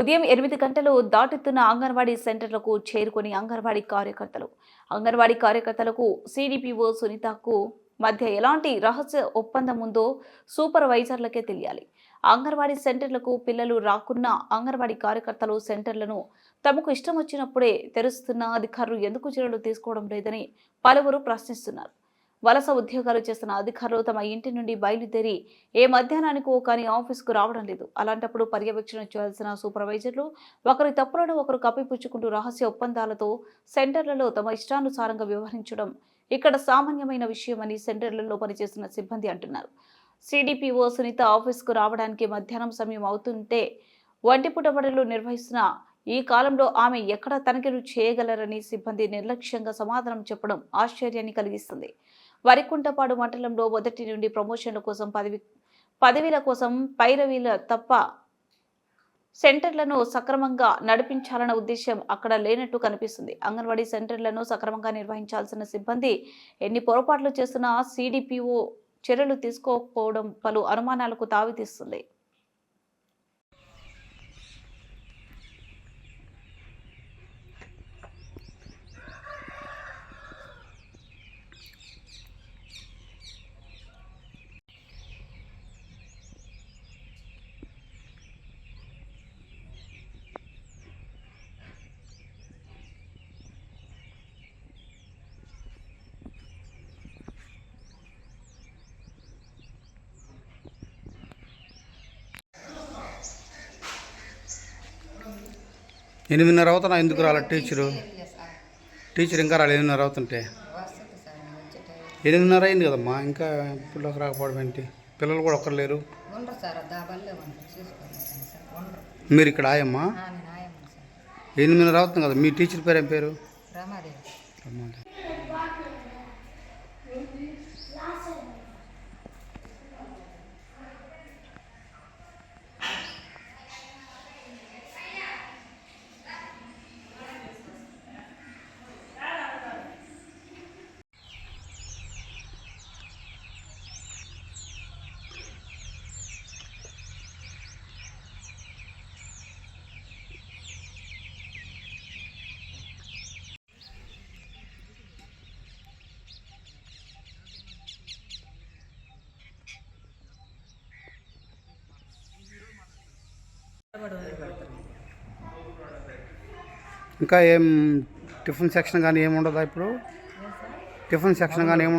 ఉదయం 8 గంటలు దాటుతున్న అంగన్వాడీ సెంటర్లకు చేరుకుని అంగన్వాడీ కార్యకర్తలకు సిడిపిఓ సునీతకు మధ్య ఎలాంటి రహస్య ఒప్పందం ఉందో సూపర్వైజర్లకే తెలియాలి. అంగన్వాడీ సెంటర్లకు పిల్లలు రాకున్నా అంగన్వాడీ కార్యకర్తలు సెంటర్లను తమకు ఇష్టం వచ్చినప్పుడే తెరుస్తున్న అధికారులు ఎందుకు చర్యలు తీసుకోవడం లేదని పలువురు ప్రశ్నిస్తున్నారు. వలస ఉద్యోగాలు చేస్తున్న అధికారులు తమ ఇంటి నుండి బయలుదేరి ఏ మధ్యాహ్నానికో కానీ ఆఫీసుకు రావడం లేదు. అలాంటప్పుడు పర్యవేక్షణ చేయాల్సిన సూపర్వైజర్లు ఒకరి తప్పులను ఒకరు కప్పిపుచ్చుకుంటూ రహస్య ఒప్పందాలతో సెంటర్లలో తమ ఇష్టానుసారంగా వ్యవహరించడం ఇక్కడ సామాన్యమైన విషయమని సెంటర్లలో పనిచేస్తున్న సిబ్బంది అంటున్నారు. సిడిపిఓ సునీత ఆఫీసుకు రావడానికి మధ్యాహ్నం సమయం అవుతుంటే వంటిపూట బడులు నిర్వహిస్తున్న ఈ కాలంలో ఆమె ఎక్కడ తనిఖీలు చేయగలరని సిబ్బంది నిర్లక్ష్యంగా సమాధానం చెప్పడం ఆశ్చర్యాన్ని కలిగిస్తుంది. వరికుంటపాడు మండలంలో మొదటి నుండి ప్రమోషన్ల కోసం పదవీల కోసం పైరవీల తప్ప సెంటర్లను సక్రమంగా నడిపించాలన్న ఉద్దేశం అక్కడ లేనట్టు కనిపిస్తుంది. అంగన్వాడీ సెంటర్లను సక్రమంగా నిర్వహించాల్సిన సిబ్బంది ఎన్ని పొరపాట్లు చేస్తున్నా సిడిపిఓ చర్యలు తీసుకోకపోవడం పలు అనుమానాలకు తావితీస్తుంది. ఎనిమిదిన్నర అవుతున్నా ఎందుకు రాలే టీచర్ ఇంకా రాలేదు. 8:30 అవుతుంటే 8:30 అయింది కదమ్మా, ఇంకా పిల్లలకు రాకపోవడం ఏంటి? పిల్లలు కూడా ఒక్కరు లేరు. మీరు ఇక్కడ ఆయమ్మా 8:30 అవుతుంది కదా. మీ టీచర్ పేరు ఏం పేరు? రమాదేవి. ఇంకా ఏం టిఫిన్ సెక్షన్ కానీ ఏమి ఉండదా? ఇప్పుడు టిఫిన్ సెక్షన్ కానీ ఏమి